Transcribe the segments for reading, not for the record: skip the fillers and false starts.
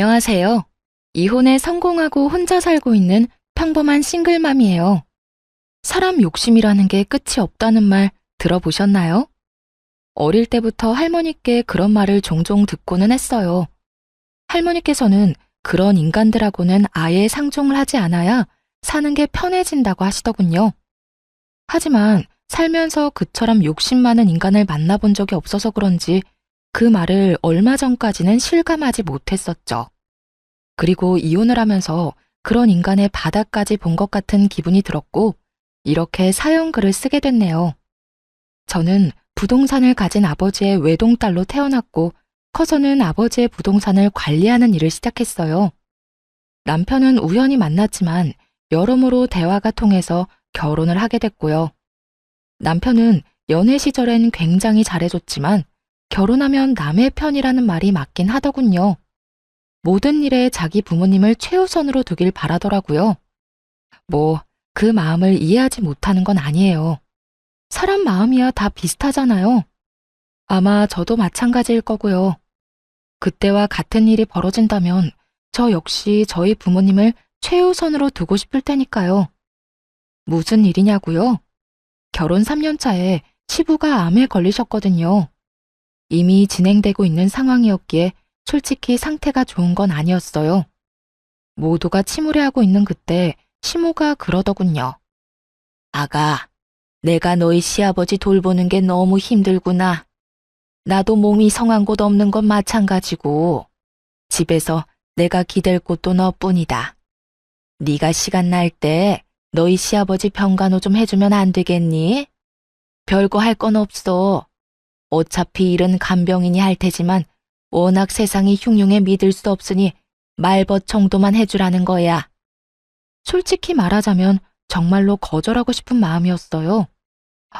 안녕하세요. 이혼에 성공하고 혼자 살고 있는 평범한 싱글맘이에요. 사람 욕심이라는 게 끝이 없다는 말 들어보셨나요? 어릴 때부터 할머니께 그런 말을 종종 듣고는 했어요. 할머니께서는 그런 인간들하고는 아예 상종을 하지 않아야 사는 게 편해진다고 하시더군요. 하지만 살면서 그처럼 욕심 많은 인간을 만나본 적이 없어서 그런지 그 말을 얼마 전까지는 실감하지 못했었죠. 그리고 이혼을 하면서 그런 인간의 바닥까지 본 것 같은 기분이 들었고, 이렇게 사연글을 쓰게 됐네요. 저는 부동산을 가진 아버지의 외동딸로 태어났고, 커서는 아버지의 부동산을 관리하는 일을 시작했어요. 남편은 우연히 만났지만 여러모로 대화가 통해서 결혼을 하게 됐고요. 남편은 연애 시절엔 굉장히 잘해줬지만 결혼하면 남의 편이라는 말이 맞긴 하더군요. 모든 일에 자기 부모님을 최우선으로 두길 바라더라고요. 그 마음을 이해하지 못하는 건 아니에요. 사람 마음이야 다 비슷하잖아요. 아마 저도 마찬가지일 거고요. 그때와 같은 일이 벌어진다면 저 역시 저희 부모님을 최우선으로 두고 싶을 테니까요. 무슨 일이냐고요? 결혼 3년 차에 시부가 암에 걸리셨거든요. 이미 진행되고 있는 상황이었기에 솔직히 상태가 좋은 건 아니었어요. 모두가 침울해하고 있는 그때 시모가 그러더군요. 아가, 내가 너희 시아버지 돌보는 게 너무 힘들구나. 나도 몸이 성한 곳 없는 건 마찬가지고 집에서 내가 기댈 곳도 너뿐이다. 네가 시간 날 때 너희 시아버지 병간호 좀 해주면 안 되겠니? 별거 할 건 없어. 어차피 일은 간병인이 할 테지만 워낙 세상이 흉흉해 믿을 수 없으니 말벗 정도만 해주라는 거야. 솔직히 말하자면 정말로 거절하고 싶은 마음이었어요.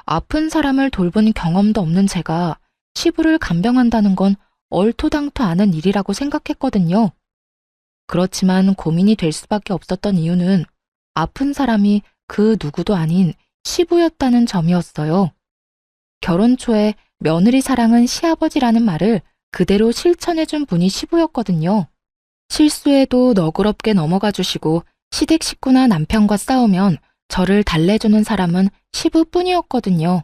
아픈 사람을 돌본 경험도 없는 제가 시부를 간병한다는 건 얼토당토 않은 일이라고 생각했거든요. 그렇지만 고민이 될 수밖에 없었던 이유는 아픈 사람이 그 누구도 아닌 시부였다는 점이었어요. 결혼 초에 며느리 사랑은 시아버지라는 말을 그대로 실천해준 분이 시부였거든요. 실수해도 너그럽게 넘어가 주시고 시댁 식구나 남편과 싸우면 저를 달래주는 사람은 시부뿐이었거든요.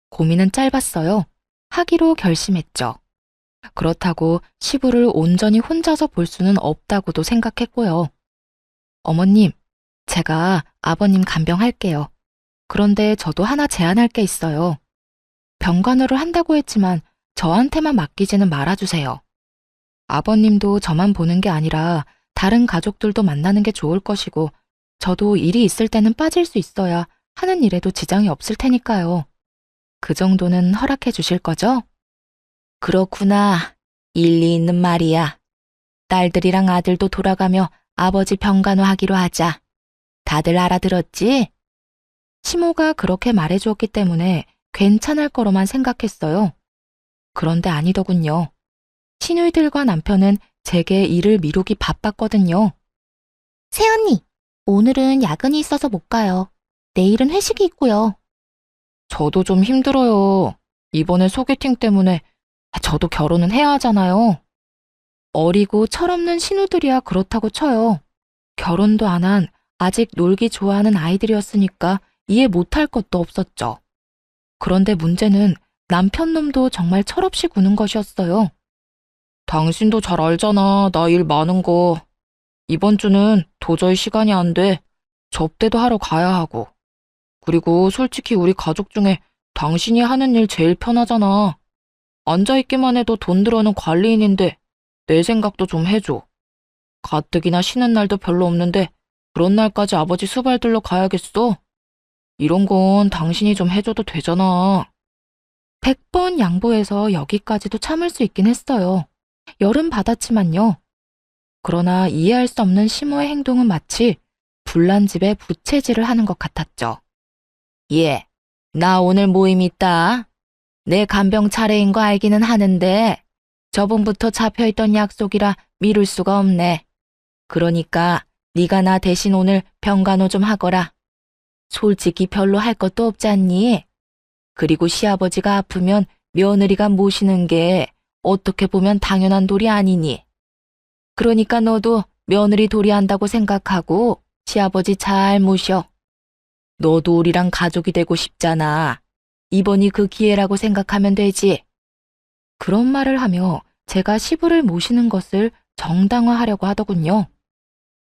고민은 짧았어요. 하기로 결심했죠. 그렇다고 시부를 온전히 혼자서 볼 수는 없다고도 생각했고요. 어머님, 제가 아버님 간병할게요. 그런데 저도 하나 제안할 게 있어요. 병간호를 한다고 했지만 저한테만 맡기지는 말아주세요. 아버님도 저만 보는 게 아니라 다른 가족들도 만나는 게 좋을 것이고 저도 일이 있을 때는 빠질 수 있어야 하는 일에도 지장이 없을 테니까요. 그 정도는 허락해 주실 거죠? 그렇구나. 일리 있는 말이야. 딸들이랑 아들도 돌아가며 아버지 병간호 하기로 하자. 다들 알아들었지? 시모가 그렇게 말해주었기 때문에 괜찮을 거로만 생각했어요. 그런데 아니더군요. 시누이들과 남편은 제게 일을 미루기 바빴거든요. 새언니, 오늘은 야근이 있어서 못 가요. 내일은 회식이 있고요. 저도 좀 힘들어요. 이번에 소개팅 때문에 저도 결혼은 해야 하잖아요. 어리고 철없는 신우들이야 그렇다고 쳐요. 결혼도 안 한 아직 놀기 좋아하는 아이들이었으니까 이해 못할 것도 없었죠. 그런데 문제는 남편 놈도 정말 철없이 구는 것이었어요. 당신도 잘 알잖아, 나 일 많은 거. 이번 주는 도저히 시간이 안 돼. 접대도 하러 가야 하고. 그리고 솔직히 우리 가족 중에 당신이 하는 일 제일 편하잖아. 앉아있기만 해도 돈 들어는 관리인인데 내 생각도 좀 해줘. 가뜩이나 쉬는 날도 별로 없는데 그런 날까지 아버지 수발들러 가야겠어? 이런 건 당신이 좀 해줘도 되잖아. 100번 양보해서 여기까지도 참을 수 있긴 했어요. 열은 받았지만요. 그러나 이해할 수 없는 시모의 행동은 마치 불난 집에 부채질을 하는 것 같았죠. 예, 나 오늘 모임 있다. 내 간병 차례인 거 알기는 하는데 저번부터 잡혀있던 약속이라 미룰 수가 없네. 그러니까 네가 나 대신 오늘 병간호 좀 하거라. 솔직히 별로 할 것도 없지 않니? 그리고 시아버지가 아프면 며느리가 모시는 게 어떻게 보면 당연한 도리 아니니? 그러니까 너도 며느리 도리한다고 생각하고 시아버지 잘 모셔. 너도 우리랑 가족이 되고 싶잖아. 이번이 그 기회라고 생각하면 되지. 그런 말을 하며 제가 시부를 모시는 것을 정당화하려고 하더군요.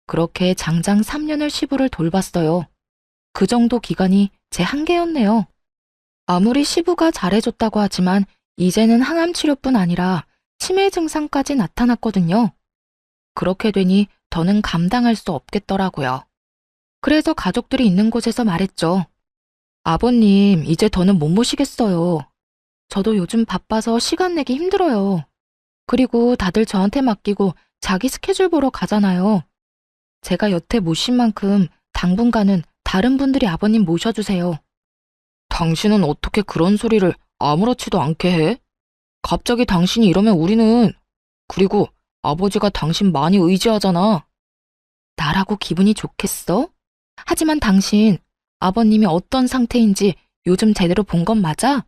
그렇게 장장 3년을 시부를 돌봤어요. 그 정도 기간이 제 한계였네요. 아무리 시부가 잘해줬다고 하지만 이제는 항암 치료뿐 아니라 치매 증상까지 나타났거든요. 그렇게 되니 더는 감당할 수 없겠더라고요. 그래서 가족들이 있는 곳에서 말했죠. 아버님, 이제 더는 못 모시겠어요. 저도 요즘 바빠서 시간 내기 힘들어요. 그리고 다들 저한테 맡기고 자기 스케줄 보러 가잖아요. 제가 여태 모신 만큼 당분간은 다른 분들이 아버님 모셔주세요. 당신은 어떻게 그런 소리를 아무렇지도 않게 해? 갑자기 당신이 이러면 우리는... 그리고 아버지가 당신 많이 의지하잖아. 나라고 기분이 좋겠어? 하지만 당신, 아버님이 어떤 상태인지 요즘 제대로 본 건 맞아?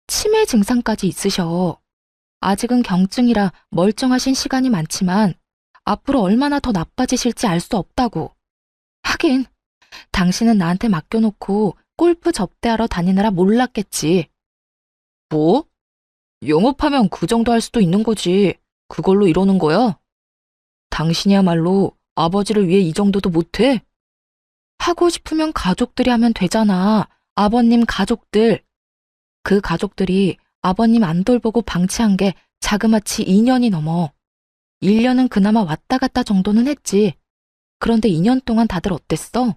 치매 증상까지 있으셔. 아직은 경증이라 멀쩡하신 시간이 많지만 앞으로 얼마나 더 나빠지실지 알 수 없다고. 하긴, 당신은 나한테 맡겨놓고 골프 접대하러 다니느라 몰랐겠지. 뭐? 영업하면 그 정도 할 수도 있는 거지. 그걸로 이러는 거야? 당신이야말로 아버지를 위해 이 정도도 못해? 하고 싶으면 가족들이 하면 되잖아. 아버님 가족들. 그 가족들이 아버님 안 돌보고 방치한 게 자그마치 2년이 넘어. 1년은 그나마 왔다 갔다 정도는 했지. 그런데 2년 동안 다들 어땠어?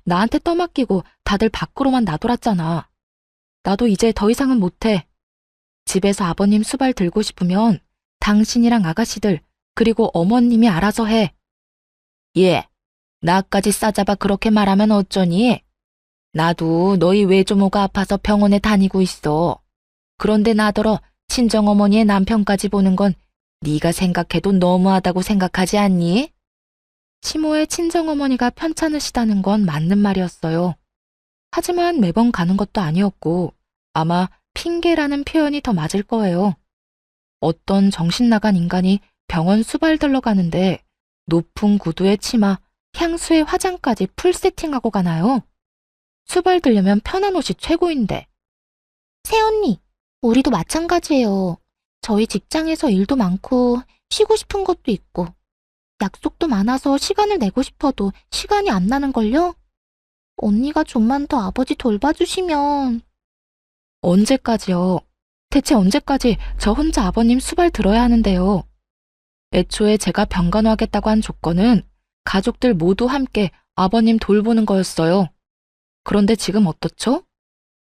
나한테 떠맡기고 다들 밖으로만 나돌았잖아. 나도 이제 더 이상은 못해. 집에서 아버님 수발 들고 싶으면 당신이랑 아가씨들 그리고 어머님이 알아서 해. 예, 나까지 싸잡아 그렇게 말하면 어쩌니? 나도 너희 외조모가 아파서 병원에 다니고 있어. 그런데 나더러 친정어머니의 남편까지 보는 건 네가 생각해도 너무하다고 생각하지 않니? 시모의 친정어머니가 편찮으시다는 건 맞는 말이었어요. 하지만 매번 가는 것도 아니었고 아마 핑계라는 표현이 더 맞을 거예요. 어떤 정신 나간 인간이 병원 수발들러 가는데 높은 구두에 치마, 향수에 화장까지 풀 세팅하고 가나요? 수발들려면 편한 옷이 최고인데. 새언니, 우리도 마찬가지예요. 저희 직장에서 일도 많고 쉬고 싶은 것도 있고 약속도 많아서 시간을 내고 싶어도 시간이 안 나는걸요? 언니가 좀만 더 아버지 돌봐주시면... 언제까지요? 대체 언제까지 저 혼자 아버님 수발 들어야 하는데요? 애초에 제가 병간호하겠다고 한 조건은 가족들 모두 함께 아버님 돌보는 거였어요. 그런데 지금 어떻죠?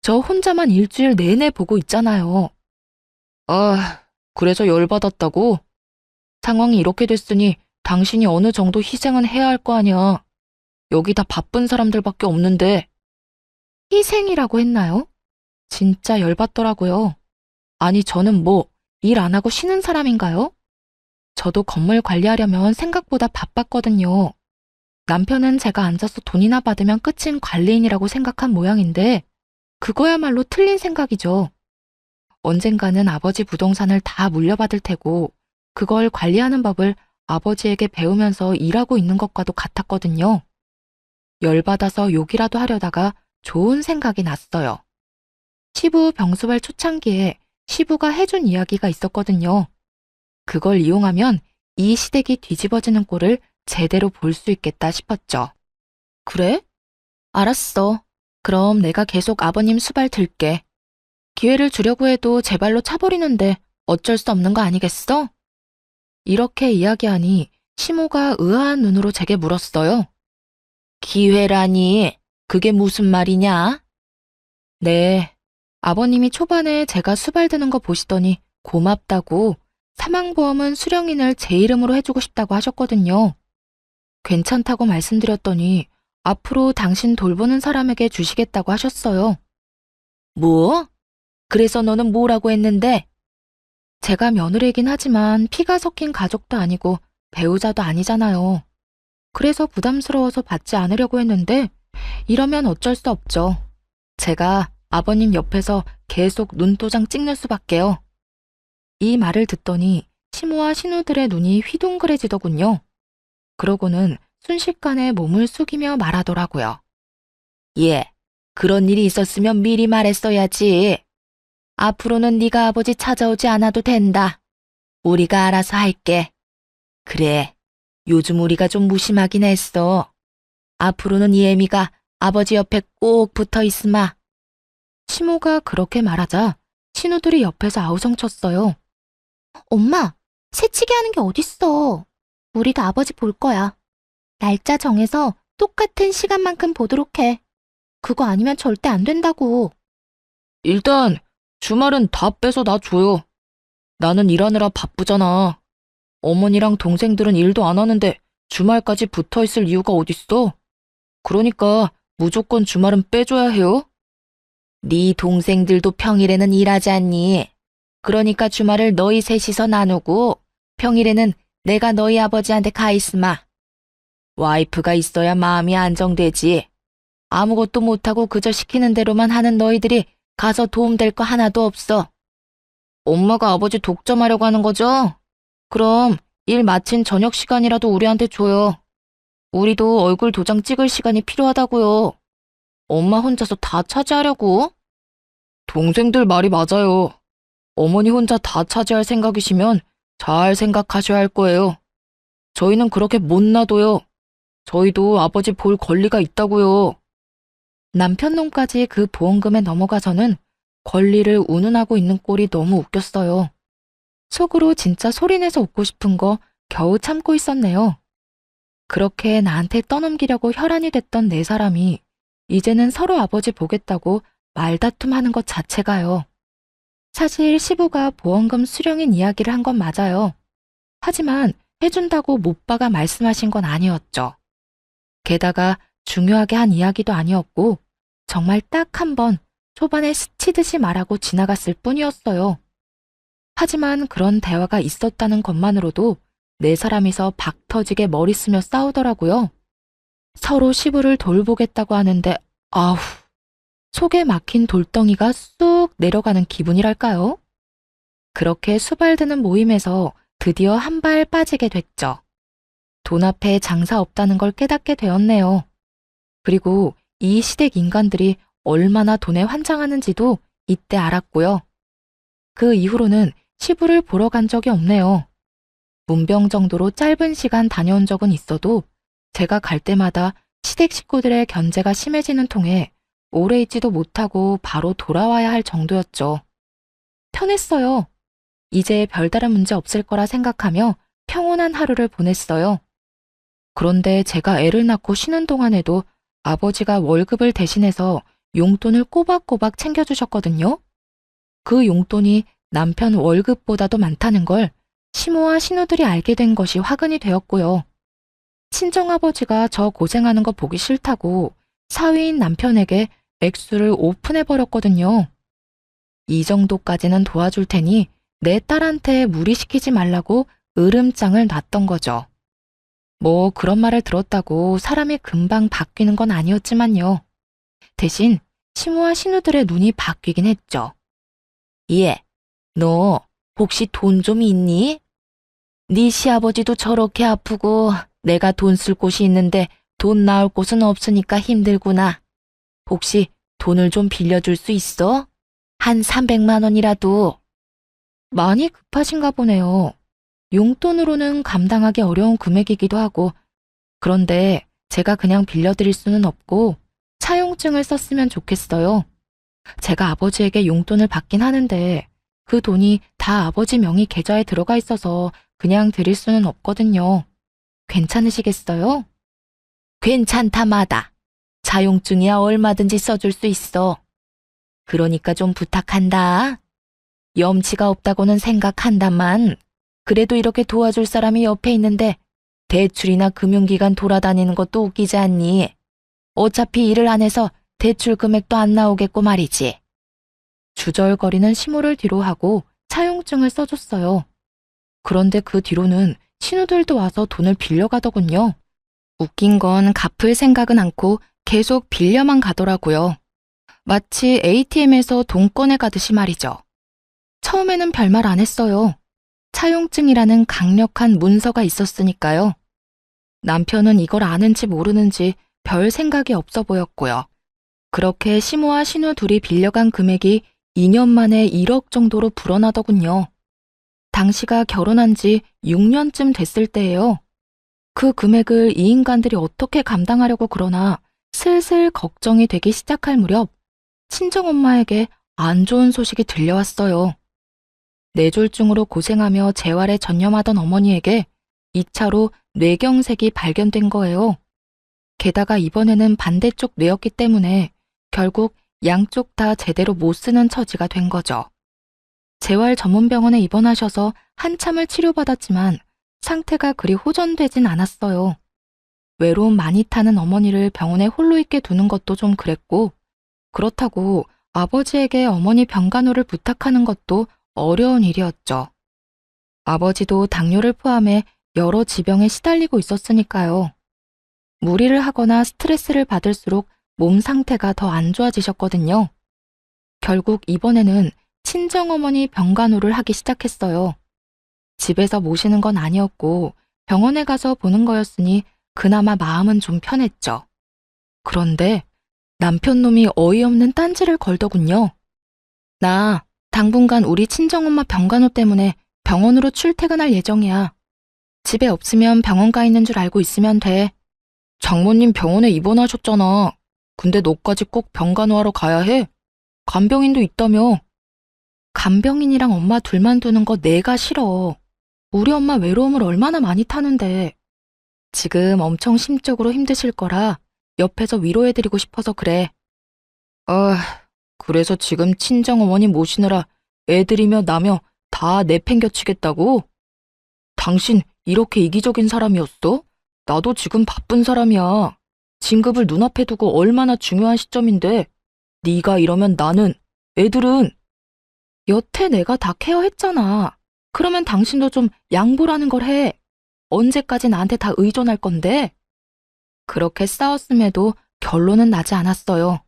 저 혼자만 일주일 내내 보고 있잖아요. 아, 그래서 열받았다고? 상황이 이렇게 됐으니 당신이 어느 정도 희생은 해야 할 거 아니야. 여기 다 바쁜 사람들밖에 없는데. 희생이라고 했나요? 진짜 열받더라고요. 아니, 저는 뭐 일 안 하고 쉬는 사람인가요? 저도 건물 관리하려면 생각보다 바빴거든요. 남편은 제가 앉아서 돈이나 받으면 끝인 관리인이라고 생각한 모양인데 그거야말로 틀린 생각이죠. 언젠가는 아버지 부동산을 다 물려받을 테고 그걸 관리하는 법을 아버지에게 배우면서 일하고 있는 것과도 같았거든요. 열받아서 욕이라도 하려다가 좋은 생각이 났어요. 시부 병수발 초창기에 시부가 해준 이야기가 있었거든요. 그걸 이용하면 이 시댁이 뒤집어지는 꼴을 제대로 볼 수 있겠다 싶었죠. 그래? 알았어. 그럼 내가 계속 아버님 수발 들게. 기회를 주려고 해도 제 발로 차버리는데 어쩔 수 없는 거 아니겠어? 이렇게 이야기하니 시모가 의아한 눈으로 제게 물었어요. 기회라니, 그게 무슨 말이냐? 네, 아버님이 초반에 제가 수발드는 거 보시더니 고맙다고 사망보험은 수령인을 제 이름으로 해주고 싶다고 하셨거든요. 괜찮다고 말씀드렸더니 앞으로 당신 돌보는 사람에게 주시겠다고 하셨어요. 뭐? 그래서 너는 뭐라고 했는데? 제가 며느리이긴 하지만 피가 섞인 가족도 아니고 배우자도 아니잖아요. 그래서 부담스러워서 받지 않으려고 했는데 이러면 어쩔 수 없죠. 제가 아버님 옆에서 계속 눈도장 찍는 수밖에요. 이 말을 듣더니 시모와 신우들의 눈이 휘둥그레지더군요. 그러고는 순식간에 몸을 숙이며 말하더라고요. 예, 그런 일이 있었으면 미리 말했어야지. 앞으로는 네가 아버지 찾아오지 않아도 된다. 우리가 알아서 할게. 그래, 요즘 우리가 좀 무심하긴 했어. 앞으로는 예미가 아버지 옆에 꼭 붙어 있으마. 시모가 그렇게 말하자 신우들이 옆에서 아우성쳤어요. 엄마, 새치기 하는 게 어딨어. 우리도 아버지 볼 거야. 날짜 정해서 똑같은 시간만큼 보도록 해. 그거 아니면 절대 안 된다고. 일단 주말은 다 빼서 나 줘요. 나는 일하느라 바쁘잖아. 어머니랑 동생들은 일도 안 하는데 주말까지 붙어 있을 이유가 어딨어? 그러니까 무조건 주말은 빼줘야 해요. 네 동생들도 평일에는 일하지 않니? 그러니까 주말을 너희 셋이서 나누고 평일에는 내가 너희 아버지한테 가 있으마. 와이프가 있어야 마음이 안정되지. 아무것도 못하고 그저 시키는 대로만 하는 너희들이 가서 도움될 거 하나도 없어. 엄마가 아버지 독점하려고 하는 거죠? 그럼 일 마친 저녁 시간이라도 우리한테 줘요. 우리도 얼굴 도장 찍을 시간이 필요하다고요. 엄마 혼자서 다 차지하려고? 동생들 말이 맞아요. 어머니 혼자 다 차지할 생각이시면 잘 생각하셔야 할 거예요. 저희는 그렇게 못 놔둬요. 저희도 아버지 볼 권리가 있다고요. 남편 놈까지 그 보험금에 넘어가서는 권리를 운운하고 있는 꼴이 너무 웃겼어요. 속으로 진짜 소리내서 웃고 싶은 거 겨우 참고 있었네요. 그렇게 나한테 떠넘기려고 혈안이 됐던 네 사람이 이제는 서로 아버지 보겠다고 말다툼하는 것 자체가요. 사실 시부가 보험금 수령인 이야기를 한 건 맞아요. 하지만 해준다고 못박아 말씀하신 건 아니었죠. 게다가 중요하게 한 이야기도 아니었고 정말 딱 한 번 초반에 스치듯이 말하고 지나갔을 뿐이었어요. 하지만 그런 대화가 있었다는 것만으로도 네 사람이서 박 터지게 머리 쓰며 싸우더라고요. 서로 시부를 돌보겠다고 하는데 아우, 속에 막힌 돌덩이가 쑥 내려가는 기분이랄까요? 그렇게 수발드는 모임에서 드디어 한 발 빠지게 됐죠. 돈 앞에 장사 없다는 걸 깨닫게 되었네요. 그리고 이 시댁 인간들이 얼마나 돈에 환장하는지도 이때 알았고요. 그 이후로는 시부를 보러 간 적이 없네요. 문병 정도로 짧은 시간 다녀온 적은 있어도 제가 갈 때마다 시댁 식구들의 견제가 심해지는 통에 오래 있지도 못하고 바로 돌아와야 할 정도였죠. 편했어요. 이제 별다른 문제 없을 거라 생각하며 평온한 하루를 보냈어요. 그런데 제가 애를 낳고 쉬는 동안에도 아버지가 월급을 대신해서 용돈을 꼬박꼬박 챙겨주셨거든요. 그 용돈이 남편 월급보다도 많다는 걸 시모와 신우들이 알게 된 것이 화근이 되었고요. 친정아버지가 저 고생하는 거 보기 싫다고 사위인 남편에게 액수를 오픈해버렸거든요. 이 정도까지는 도와줄 테니 내 딸한테 무리시키지 말라고 으름장을 놨던 거죠. 뭐 그런 말을 들었다고 사람이 금방 바뀌는 건 아니었지만요. 대신 시모와 신우들의 눈이 바뀌긴 했죠. 예, 너 혹시 돈 좀 있니? 네 시아버지도 저렇게 아프고 내가 돈 쓸 곳이 있는데 돈 나올 곳은 없으니까 힘들구나. 혹시 돈을 좀 빌려줄 수 있어? 한 300만 원이라도. 많이 급하신가 보네요. 용돈으로는 감당하기 어려운 금액이기도 하고, 그런데 제가 그냥 빌려드릴 수는 없고 차용증을 썼으면 좋겠어요. 제가 아버지에게 용돈을 받긴 하는데 그 돈이 다 아버지 명의 계좌에 들어가 있어서 그냥 드릴 수는 없거든요. 괜찮으시겠어요? 괜찮다마다. 차용증이야 얼마든지 써줄 수 있어. 그러니까 좀 부탁한다. 염치가 없다고는 생각한다만 그래도 이렇게 도와줄 사람이 옆에 있는데 대출이나 금융기관 돌아다니는 것도 웃기지 않니? 어차피 일을 안 해서 대출 금액도 안 나오겠고 말이지. 주절거리는 시모를 뒤로 하고 차용증을 써줬어요. 그런데 그 뒤로는 신우들도 와서 돈을 빌려가더군요. 웃긴 건 갚을 생각은 않고 계속 빌려만 가더라고요. 마치 ATM에서 돈 꺼내 가듯이 말이죠. 처음에는 별말 안 했어요. 차용증이라는 강력한 문서가 있었으니까요. 남편은 이걸 아는지 모르는지 별 생각이 없어 보였고요. 그렇게 시모와 신우 둘이 빌려간 금액이 2년 만에 1억 정도로 불어나더군요. 당시가 결혼한 지 6년쯤 됐을 때예요. 그 금액을 이 인간들이 어떻게 감당하려고 그러나 슬슬 걱정이 되기 시작할 무렵 친정엄마에게 안 좋은 소식이 들려왔어요. 뇌졸중으로 고생하며 재활에 전념하던 어머니에게 2차로 뇌경색이 발견된 거예요. 게다가 이번에는 반대쪽 뇌였기 때문에 결국 양쪽 다 제대로 못 쓰는 처지가 된 거죠. 재활 전문병원에 입원하셔서 한참을 치료받았지만 상태가 그리 호전되진 않았어요. 외로움 많이 타는 어머니를 병원에 홀로 있게 두는 것도 좀 그랬고, 그렇다고 아버지에게 어머니 병간호를 부탁하는 것도 어려운 일이었죠. 아버지도 당뇨를 포함해 여러 지병에 시달리고 있었으니까요. 무리를 하거나 스트레스를 받을수록 몸 상태가 더 안 좋아지셨거든요. 결국 이번에는 친정어머니 병간호를 하기 시작했어요. 집에서 모시는 건 아니었고 병원에 가서 보는 거였으니 그나마 마음은 좀 편했죠. 그런데 남편 놈이 어이없는 딴지를 걸더군요. 나 당분간 우리 친정엄마 병간호 때문에 병원으로 출퇴근할 예정이야. 집에 없으면 병원 가 있는 줄 알고 있으면 돼. 장모님 병원에 입원하셨잖아. 근데 너까지 꼭 병간호하러 가야 해? 간병인도 있다며. 간병인이랑 엄마 둘만 두는 거 내가 싫어. 우리 엄마 외로움을 얼마나 많이 타는데. 지금 엄청 심적으로 힘드실 거라 옆에서 위로해드리고 싶어서 그래. 그래서 지금 친정어머니 모시느라 애들이며 나며 다 내팽겨치겠다고? 당신 이렇게 이기적인 사람이었어? 나도 지금 바쁜 사람이야. 진급을 눈앞에 두고 얼마나 중요한 시점인데 네가 이러면 나는, 애들은. 여태 내가 다 케어했잖아. 그러면 당신도 좀 양보라는 걸 해. 언제까지 나한테 다 의존할 건데? 그렇게 싸웠음에도 결론은 나지 않았어요.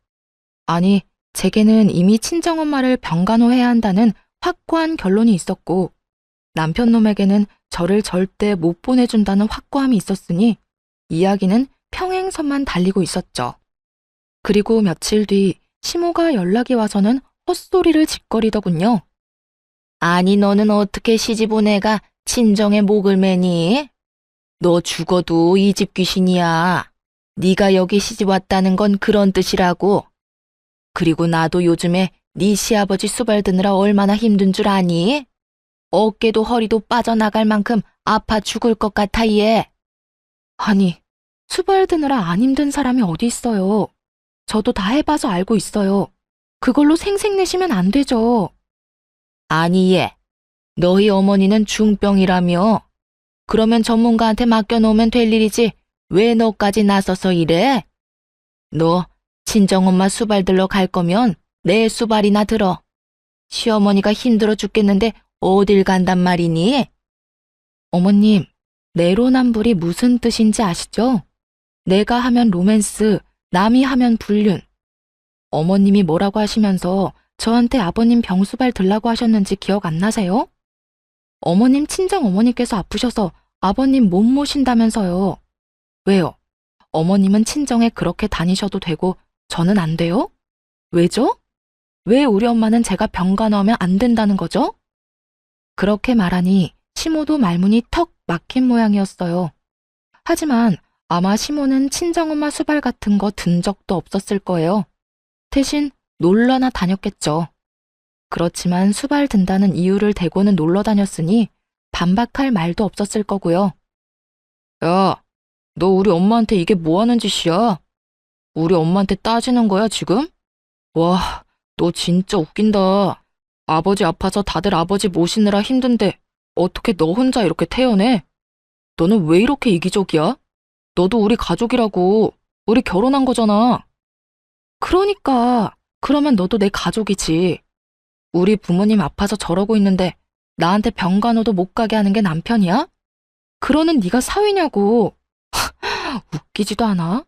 아니, 제게는 이미 친정엄마를 병간호해야 한다는 확고한 결론이 있었고 남편 놈에게는 저를 절대 못 보내준다는 확고함이 있었으니 이야기는 평행선만 달리고 있었죠. 그리고 며칠 뒤 시모가 연락이 와서는 헛소리를 짓거리더군요. 아니 너는 어떻게 시집 온 애가 친정에 목을 매니? 너 죽어도 이 집 귀신이야. 네가 여기 시집 왔다는 건 그런 뜻이라고. 그리고 나도 요즘에 네 시아버지 수발 드느라 얼마나 힘든 줄 아니? 어깨도 허리도 빠져나갈 만큼 아파 죽을 것 같아 얘. 아니, 수발 드느라 안 힘든 사람이 어디 있어요. 저도 다 해봐서 알고 있어요. 그걸로 생색내시면 안 되죠. 아니 얘, 너희 어머니는 중병이라며. 그러면 전문가한테 맡겨놓으면 될 일이지 왜 너까지 나서서 이래? 너 친정엄마 수발 들러 갈 거면 내 수발이나 들어. 시어머니가 힘들어 죽겠는데 어딜 간단 말이니? 어머님, 내로남불이 무슨 뜻인지 아시죠? 내가 하면 로맨스, 남이 하면 불륜. 어머님이 뭐라고 하시면서 저한테 아버님 병수발 들라고 하셨는지 기억 안 나세요? 어머님 친정어머니께서 아프셔서 아버님 못 모신다면서요. 왜요? 어머님은 친정에 그렇게 다니셔도 되고 저는 안 돼요? 왜죠? 왜 우리 엄마는 제가 병간호하면 안 된다는 거죠? 그렇게 말하니 시모도 말문이 턱 막힌 모양이었어요. 하지만 아마 시모는 친정엄마 수발 같은 거 든 적도 없었을 거예요. 대신 놀러나 다녔겠죠. 그렇지만 수발 든다는 이유를 대고는 놀러 다녔으니 반박할 말도 없었을 거고요. 야, 너 우리 엄마한테 이게 뭐 하는 짓이야? 우리 엄마한테 따지는 거야 지금? 와, 너 진짜 웃긴다. 아버지 아파서 다들 아버지 모시느라 힘든데 어떻게 너 혼자 이렇게 태어내? 너는 왜 이렇게 이기적이야? 너도 우리 가족이라고. 우리 결혼한 거잖아. 그러니까 그러면 너도 내 가족이지. 우리 부모님 아파서 저러고 있는데 나한테 병간호도 못 가게 하는 게 남편이야? 그러는 네가 사위냐고. 웃기지도 않아?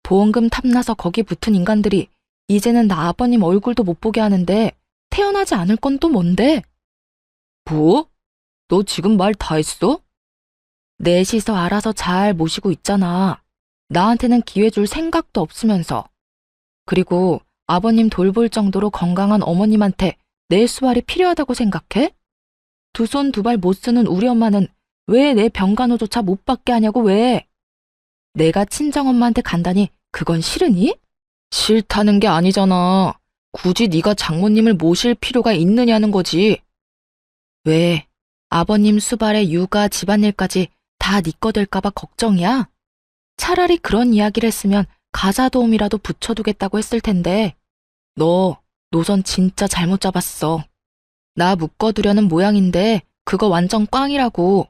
보험금 탐나서 거기 붙은 인간들이 이제는 나 아버님 얼굴도 못 보게 하는데 태어나지 않을 건 또 뭔데? 뭐? 너 지금 말 다 했어? 넷이서 알아서 잘 모시고 있잖아. 나한테는 기회 줄 생각도 없으면서. 그리고 아버님 돌볼 정도로 건강한 어머님한테 내 수발이 필요하다고 생각해? 두 손 두 발 못 쓰는 우리 엄마는 왜 내 병간호조차 못 받게 하냐고 왜? 내가 친정엄마한테 간다니 그건 싫으니? 싫다는 게 아니잖아. 굳이 네가 장모님을 모실 필요가 있느냐는 거지. 왜? 아버님 수발에 육아 집안일까지 다 네 거 될까봐 걱정이야? 차라리 그런 이야기를 했으면 가사 도우미라도 붙여두겠다고 했을 텐데. 너 노선 진짜 잘못 잡았어. 나 묶어두려는 모양인데 그거 완전 꽝이라고.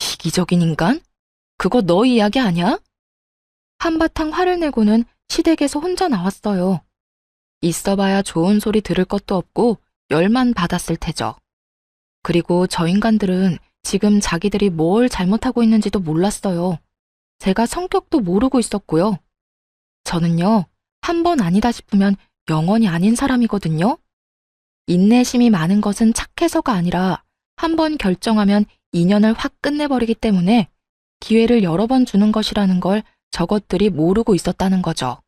이기적인 인간? 그거 너 이야기 아냐? 한바탕 화를 내고는 시댁에서 혼자 나왔어요. 있어봐야 좋은 소리 들을 것도 없고 열만 받았을 테죠. 그리고 저 인간들은 지금 자기들이 뭘 잘못하고 있는지도 몰랐어요. 제가 성격도 모르고 있었고요. 저는요, 한 번 아니다 싶으면 영원히 아닌 사람이거든요. 인내심이 많은 것은 착해서가 아니라 한 번 결정하면 인연을 확 끝내버리기 때문에 기회를 여러 번 주는 것이라는 걸 저것들이 모르고 있었다는 거죠.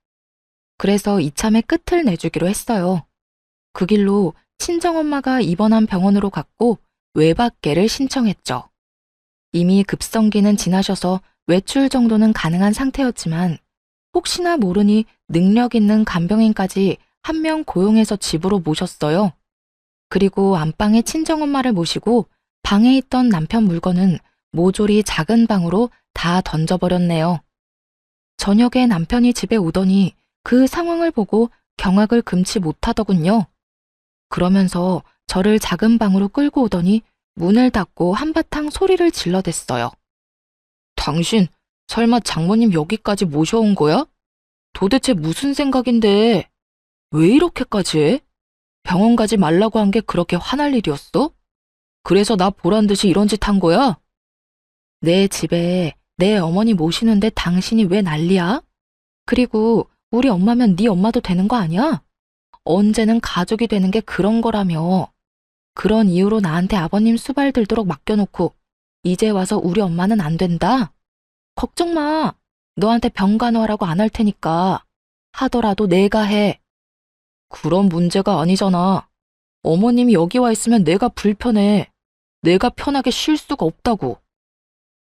그래서 이참에 끝을 내주기로 했어요. 그 길로 친정엄마가 입원한 병원으로 갔고 외박계를 신청했죠. 이미 급성기는 지나셔서 외출 정도는 가능한 상태였지만 혹시나 모르니 능력 있는 간병인까지 한 명 고용해서 집으로 모셨어요. 그리고 안방에 친정엄마를 모시고 방에 있던 남편 물건은 모조리 작은 방으로 다 던져버렸네요. 저녁에 남편이 집에 오더니 그 상황을 보고 경악을 금치 못하더군요. 그러면서 저를 작은 방으로 끌고 오더니 문을 닫고 한바탕 소리를 질러댔어요. 당신 설마 장모님 여기까지 모셔온 거야? 도대체 무슨 생각인데 왜 이렇게까지 해? 병원 가지 말라고 한 게 그렇게 화날 일이었어? 그래서 나 보란 듯이 이런 짓 한 거야? 내 집에 내 어머니 모시는데 당신이 왜 난리야? 그리고 우리 엄마면 네 엄마도 되는 거 아니야? 언제는 가족이 되는 게 그런 거라며. 그런 이유로 나한테 아버님 수발 들도록 맡겨놓고 이제 와서 우리 엄마는 안 된다? 걱정 마. 너한테 병간호하라고 안 할 테니까. 하더라도 내가 해. 그런 문제가 아니잖아. 어머님이 여기 와 있으면 내가 불편해. 내가 편하게 쉴 수가 없다고.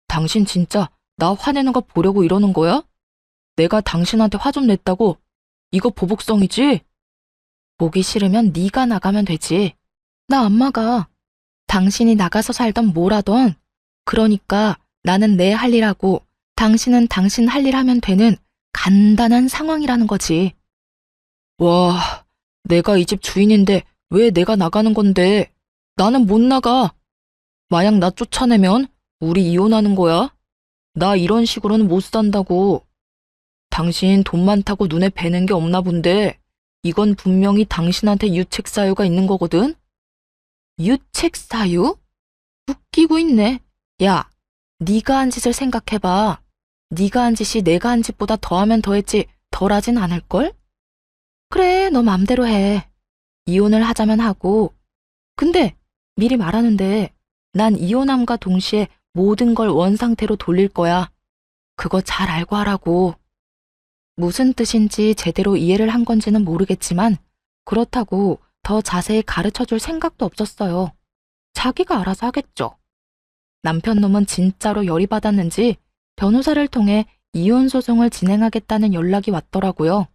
당신 진짜 나 화내는 거 보려고 이러는 거야? 내가 당신한테 화 좀 냈다고? 이거 보복성이지? 보기 싫으면 네가 나가면 되지. 나 안 나가. 당신이 나가서 살던 뭘 하던. 그러니까 나는 내 할 일 하고 당신은 당신 할 일 하면 되는 간단한 상황이라는 거지. 와, 내가 이 집 주인인데 왜 내가 나가는 건데? 나는 못 나가. 만약 나 쫓아내면 우리 이혼하는 거야? 나 이런 식으로는 못 산다고. 당신 돈 많다고 눈에 뵈는 게 없나 본데 이건 분명히 당신한테 유책 사유가 있는 거거든? 유책 사유? 웃기고 있네. 야, 네가 한 짓을 생각해봐. 네가 한 짓이 내가 한 짓보다 더하면 더했지 덜하진 않을걸? 그래, 너 맘대로 해. 이혼을 하자면 하고. 근데 미리 말하는데 난 이혼함과 동시에 모든 걸 원상태로 돌릴 거야. 그거 잘 알고 하라고. 무슨 뜻인지 제대로 이해를 한 건지는 모르겠지만 그렇다고 더 자세히 가르쳐 줄 생각도 없었어요. 자기가 알아서 하겠죠. 남편 놈은 진짜로 열이 받았는지 변호사를 통해 이혼 소송을 진행하겠다는 연락이 왔더라고요.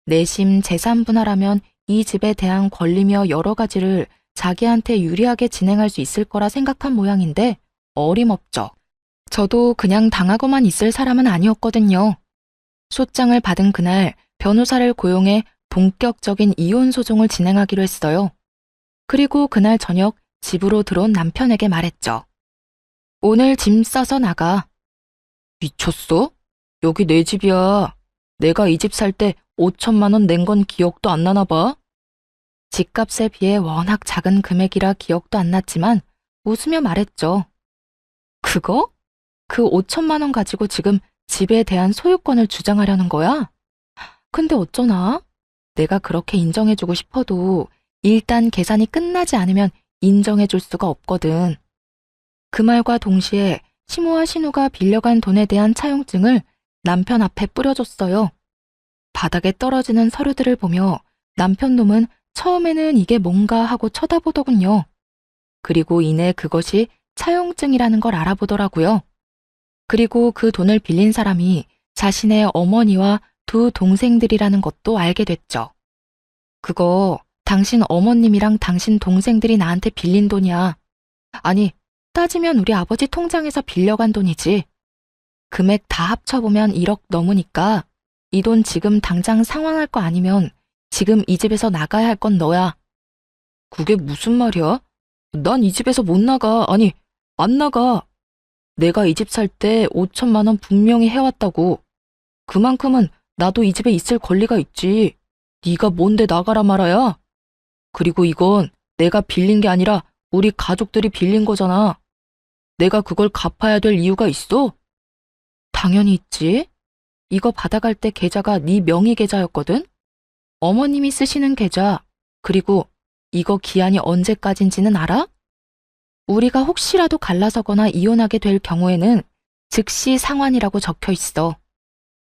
내심 재산 분할하면 이 집에 대한 권리며 여러 가지를 자기한테 유리하게 진행할 수 있을 거라 생각한 모양인데 어림없죠. 저도 그냥 당하고만 있을 사람은 아니었거든요. 소장을 받은 그날 변호사를 고용해 본격적인 이혼 소송을 진행하기로 했어요. 그리고 그날 저녁 집으로 들어온 남편에게 말했죠. 오늘 짐 싸서 나가. 미쳤어? 여기 내 집이야. 내가 이 집 살 때 5천만 원 낸 건 기억도 안 나나 봐. 집값에 비해 워낙 작은 금액이라 기억도 안 났지만 웃으며 말했죠. 그거? 그 5천만 원 가지고 지금 집에 대한 소유권을 주장하려는 거야? 근데 어쩌나? 내가 그렇게 인정해주고 싶어도 일단 계산이 끝나지 않으면 인정해줄 수가 없거든. 그 말과 동시에 시모와 신우가 빌려간 돈에 대한 차용증을 남편 앞에 뿌려줬어요. 바닥에 떨어지는 서류들을 보며 남편 놈은 처음에는 이게 뭔가 하고 쳐다보더군요. 그리고 이내 그것이 차용증이라는 걸 알아보더라고요. 그리고 그 돈을 빌린 사람이 자신의 어머니와 두 동생들이라는 것도 알게 됐죠. 그거 당신 어머님이랑 당신 동생들이 나한테 빌린 돈이야. 아니, 따지면 우리 아버지 통장에서 빌려간 돈이지. 금액 다 합쳐보면 1억 넘으니까 이 돈 지금 당장 상환할 거 아니면 지금 이 집에서 나가야 할 건 너야. 그게 무슨 말이야? 난 이 집에서 못 나가. 아니, 안 나가. 내가 이 집 살 때 5천만 원 분명히 해왔다고. 그만큼은 나도 이 집에 있을 권리가 있지. 네가 뭔데 나가라 말아야? 그리고 이건 내가 빌린 게 아니라 우리 가족들이 빌린 거잖아. 내가 그걸 갚아야 될 이유가 있어? 당연히 있지. 이거 받아갈 때 계좌가 네 명의 계좌였거든? 어머님이 쓰시는 계좌. 그리고 이거 기한이 언제까지인지는 알아? 우리가 혹시라도 갈라서거나 이혼하게 될 경우에는 즉시 상환이라고 적혀 있어.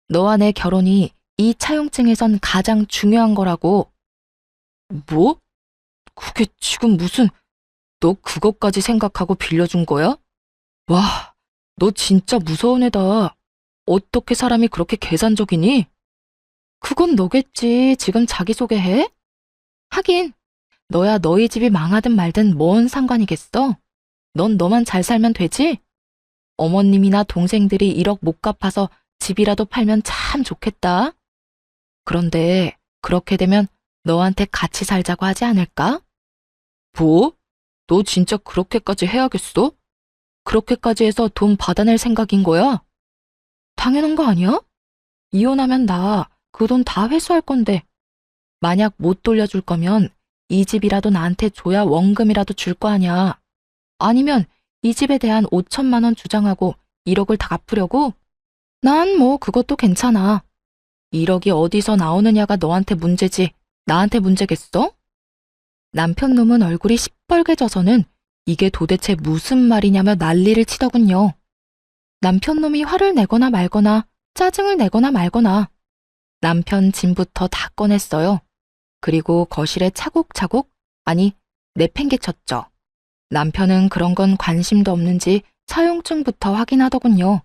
너와 내 결혼이 이 차용증에선 가장 중요한 거라고. 뭐? 그게 지금 무슨, 너 그것까지 생각하고 빌려준 거야? 와, 너 진짜 무서운 애다. 어떻게 사람이 그렇게 계산적이니? 그건 너겠지. 지금 자기소개해? 하긴, 너야 너희 집이 망하든 말든 뭔 상관이겠어? 넌 너만 잘 살면 되지? 어머님이나 동생들이 1억 못 갚아서 집이라도 팔면 참 좋겠다. 그런데 그렇게 되면 너한테 같이 살자고 하지 않을까? 뭐? 너 진짜 그렇게까지 해야겠어? 그렇게까지 해서 돈 받아낼 생각인 거야? 당연한 거 아니야? 이혼하면 나 그 돈 다 회수할 건데. 만약 못 돌려줄 거면 이 집이라도 나한테 줘야 원금이라도 줄 거 아니야. 아니면 이 집에 대한 5천만 원 주장하고 1억을 다 갚으려고? 난 뭐 그것도 괜찮아. 1억이 어디서 나오느냐가 너한테 문제지 나한테 문제겠어? 남편 놈은 얼굴이 시뻘개져서는 이게 도대체 무슨 말이냐며 난리를 치더군요. 남편 놈이 화를 내거나 말거나 짜증을 내거나 말거나 남편 짐부터 다 꺼냈어요. 그리고 거실에 차곡차곡, 아니 내팽개쳤죠. 남편은 그런 건 관심도 없는지 차용증부터 확인하더군요.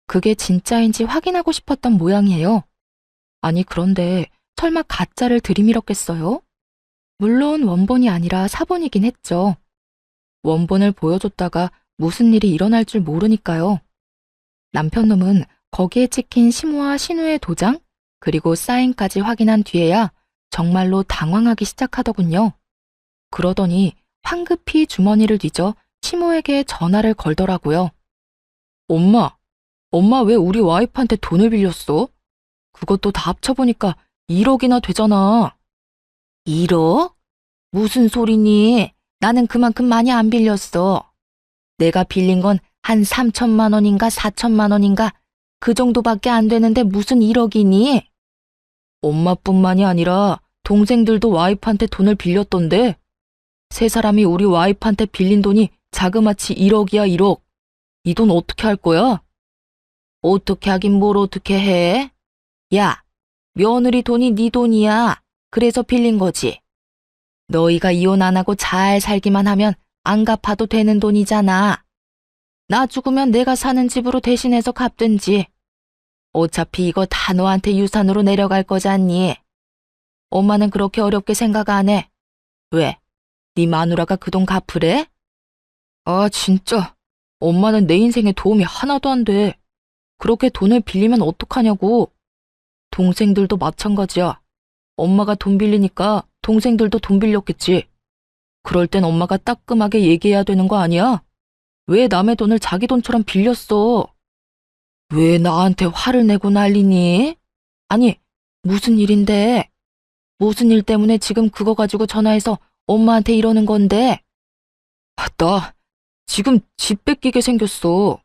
그게 진짜인지 확인하고 싶었던 모양이에요. 아니 그런데 설마 가짜를 들이밀었겠어요? 물론 원본이 아니라 사본이긴 했죠. 원본을 보여줬다가 무슨 일이 일어날 줄 모르니까요. 남편 놈은 거기에 찍힌 시모와 신우의 도장, 그리고 사인까지 확인한 뒤에야 정말로 당황하기 시작하더군요. 그러더니 황급히 주머니를 뒤져 시모에게 전화를 걸더라고요. 엄마 왜 우리 와이프한테 돈을 빌렸어? 그것도 다 합쳐보니까 1억이나 되잖아. 1억? 무슨 소리니? 나는 그만큼 많이 안 빌렸어. 내가 빌린 건 한 3천만 원인가 4천만 원인가 그 정도밖에 안 되는데 무슨 1억이니? 엄마뿐만이 아니라 동생들도 와이프한테 돈을 빌렸던데 세 사람이 우리 와이프한테 빌린 돈이 자그마치 1억이야 1억. 이 돈 어떻게 할 거야? 어떻게 하긴 뭘 어떻게 해? 야, 며느리 돈이 네 돈이야. 그래서 빌린 거지. 너희가 이혼 안 하고 잘 살기만 하면 안 갚아도 되는 돈이잖아. 나 죽으면 내가 사는 집으로 대신해서 갚든지. 어차피 이거 다 너한테 유산으로 내려갈 거잖니. 엄마는 그렇게 어렵게 생각 안 해. 왜? 네 마누라가 그 돈 갚으래? 아 진짜. 엄마는 내 인생에 도움이 하나도 안 돼. 그렇게 돈을 빌리면 어떡하냐고. 동생들도 마찬가지야. 엄마가 돈 빌리니까 동생들도 돈 빌렸겠지. 그럴 땐 엄마가 따끔하게 얘기해야 되는 거 아니야? 왜 남의 돈을 자기 돈처럼 빌렸어? 왜 나한테 화를 내고 난리니? 아니, 무슨 일인데? 무슨 일 때문에 지금 그거 가지고 전화해서 엄마한테 이러는 건데? 나 지금 집 뺏기게 생겼어.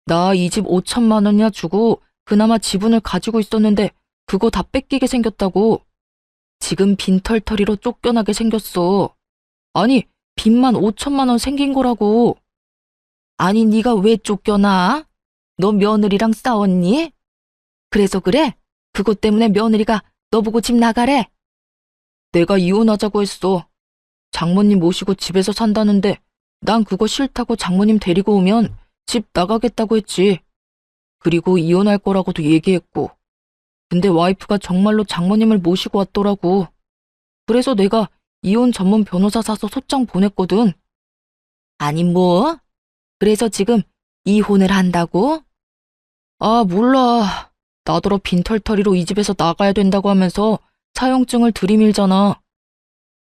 나 이 집 5천만 원이나 주고 그나마 지분을 가지고 있었는데 그거 다 뺏기게 생겼다고. 지금 빈털터리로 쫓겨나게 생겼어. 아니, 빚만 5천만 원 생긴 거라고. 아니, 네가 왜 쫓겨나? 너 며느리랑 싸웠니? 그래서 그래? 그것 때문에 며느리가 너 보고 집 나가래? 내가 이혼하자고 했어. 장모님 모시고 집에서 산다는데 난 그거 싫다고 장모님 데리고 오면 집 나가겠다고 했지. 그리고 이혼할 거라고도 얘기했고. 근데 와이프가 정말로 장모님을 모시고 왔더라고. 그래서 내가 이혼 전문 변호사 사서 소장 보냈거든. 아니 뭐? 그래서 지금 이혼을 한다고? 아, 몰라. 나더러 빈털터리로 이 집에서 나가야 된다고 하면서 사형증을 들이밀잖아.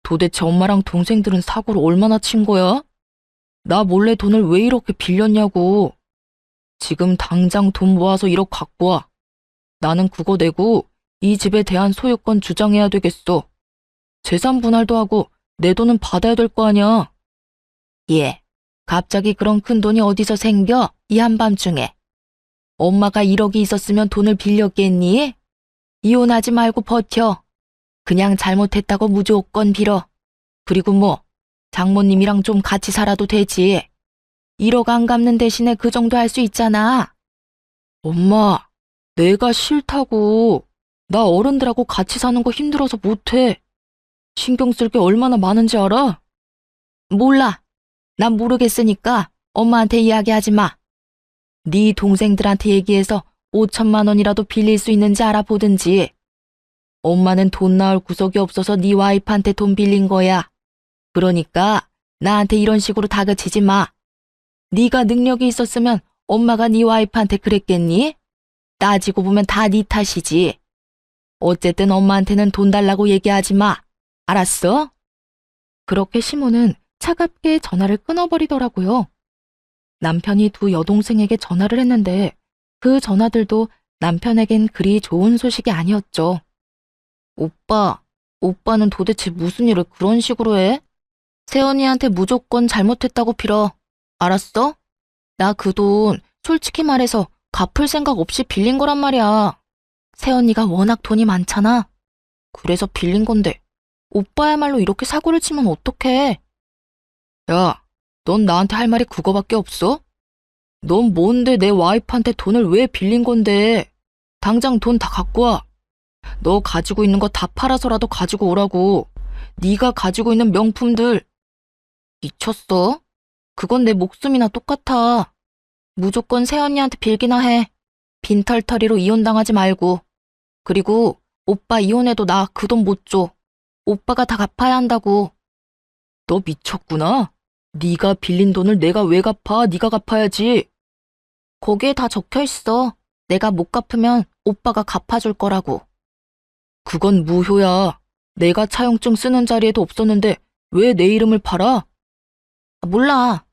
도대체 엄마랑 동생들은 사고를 얼마나 친 거야? 나 몰래 돈을 왜 이렇게 빌렸냐고. 지금 당장 돈 모아서 1억 갖고 와. 나는 그거 내고 이 집에 대한 소유권 주장해야 되겠어. 재산 분할도 하고 내 돈은 받아야 될 거 아니야. 예, 갑자기 그런 큰 돈이 어디서 생겨? 이 한밤중에. 엄마가 1억이 있었으면 돈을 빌렸겠니? 이혼하지 말고 버텨. 그냥 잘못했다고 무조건 빌어. 그리고 뭐 장모님이랑 좀 같이 살아도 되지. 1억 안 갚는 대신에 그 정도 할 수 있잖아. 엄마, 내가 싫다고. 나 어른들하고 같이 사는 거 힘들어서 못해. 신경 쓸 게 얼마나 많은지 알아? 몰라. 난 모르겠으니까 엄마한테 이야기하지 마. 네 동생들한테 얘기해서 5천만 원이라도 빌릴 수 있는지 알아보든지. 엄마는 돈 나올 구석이 없어서 네 와이프한테 돈 빌린 거야. 그러니까 나한테 이런 식으로 다그치지 마. 네가 능력이 있었으면 엄마가 네 와이프한테 그랬겠니? 따지고 보면 다 네 탓이지. 어쨌든 엄마한테는 돈 달라고 얘기하지 마. 알았어? 그렇게 시모는 차갑게 전화를 끊어버리더라고요. 남편이 두 여동생에게 전화를 했는데 그 전화들도 남편에겐 그리 좋은 소식이 아니었죠. 오빠는 도대체 무슨 일을 그런 식으로 해? 세연이한테 무조건 잘못했다고 빌어. 알았어? 나 그 돈 솔직히 말해서 갚을 생각 없이 빌린 거란 말이야. 세연이가 워낙 돈이 많잖아. 그래서 빌린 건데 오빠야말로 이렇게 사고를 치면 어떡해? 야, 넌 나한테 할 말이 그거밖에 없어? 넌 뭔데 내 와이프한테 돈을 왜 빌린 건데? 당장 돈 다 갖고 와. 너 가지고 있는 거 다 팔아서라도 가지고 오라고. 네가 가지고 있는 명품들. 미쳤어? 그건 내 목숨이나 똑같아. 무조건 새언니한테 빌기나 해. 빈털터리로 이혼당하지 말고. 그리고 오빠 이혼해도 나 그 돈 못 줘. 오빠가 다 갚아야 한다고. 너 미쳤구나. 네가 빌린 돈을 내가 왜 갚아? 네가 갚아야지. 거기에 다 적혀있어. 내가 못 갚으면 오빠가 갚아줄 거라고. 그건 무효야. 내가 차용증 쓰는 자리에도 없었는데 왜 내 이름을 팔아? 몰라.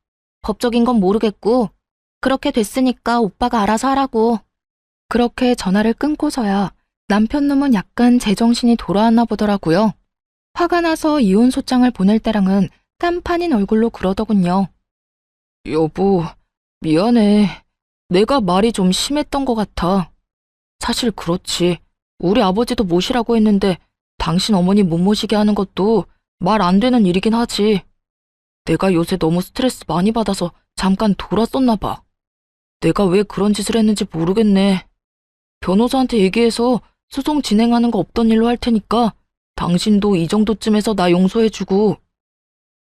법적인 건 모르겠고 그렇게 됐으니까 오빠가 알아서 하라고. 그렇게 전화를 끊고서야 남편 놈은 약간 제정신이 돌아왔나 보더라고요. 화가 나서 이혼 소장을 보낼 때랑은 딴판인 얼굴로 그러더군요. 여보, 미안해. 내가 말이 좀 심했던 것 같아. 사실 그렇지. 우리 아버지도 모시라고 했는데 당신 어머니 못 모시게 하는 것도 말 안 되는 일이긴 하지. 내가 요새 너무 스트레스 많이 받아서 잠깐 돌았었나 봐. 내가 왜 그런 짓을 했는지 모르겠네. 변호사한테 얘기해서 소송 진행하는 거 없던 일로 할 테니까 당신도 이 정도쯤에서 나 용서해주고.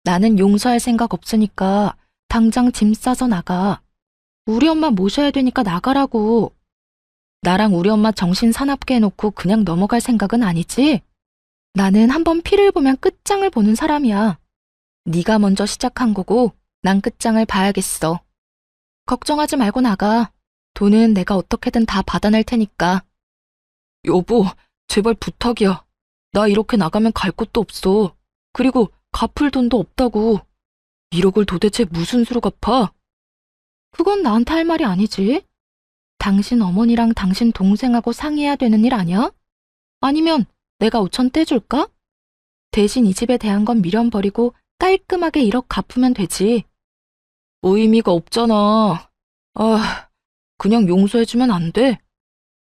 나는 용서할 생각 없으니까 당장 짐 싸서 나가. 우리 엄마 모셔야 되니까 나가라고. 나랑 우리 엄마 정신 사납게 해놓고 그냥 넘어갈 생각은 아니지? 나는 한번 피를 보면 끝장을 보는 사람이야. 네가 먼저 시작한 거고 난 끝장을 봐야겠어. 걱정하지 말고 나가. 돈은 내가 어떻게든 다 받아낼 테니까. 여보, 제발 부탁이야. 나 이렇게 나가면 갈 곳도 없어. 그리고 갚을 돈도 없다고. 1억을 도대체 무슨 수로 갚아? 그건 나한테 할 말이 아니지. 당신 어머니랑 당신 동생하고 상의해야 되는 일 아니야? 아니면 내가 5천 떼줄까? 대신 이 집에 대한 건 미련 버리고 깔끔하게 1억 갚으면 되지. 의미가 없잖아. 아, 그냥 용서해주면 안 돼?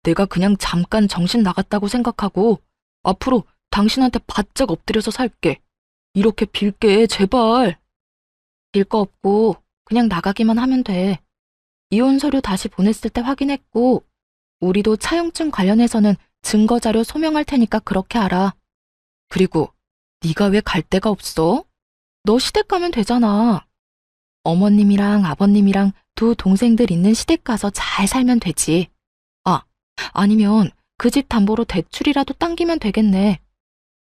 내가 그냥 잠깐 정신 나갔다고 생각하고 앞으로 당신한테 바짝 엎드려서 살게. 이렇게 빌게, 제발. 빌 거 없고 그냥 나가기만 하면 돼. 이혼 서류 다시 보냈을 때 확인했고, 우리도 차용증 관련해서는 증거자료 소명할 테니까 그렇게 알아. 그리고 네가 왜 갈 데가 없어? 너 시댁 가면 되잖아. 어머님이랑 아버님이랑 두 동생들 있는 시댁 가서 잘 살면 되지. 아, 아니면 그 집 담보로 대출이라도 당기면 되겠네.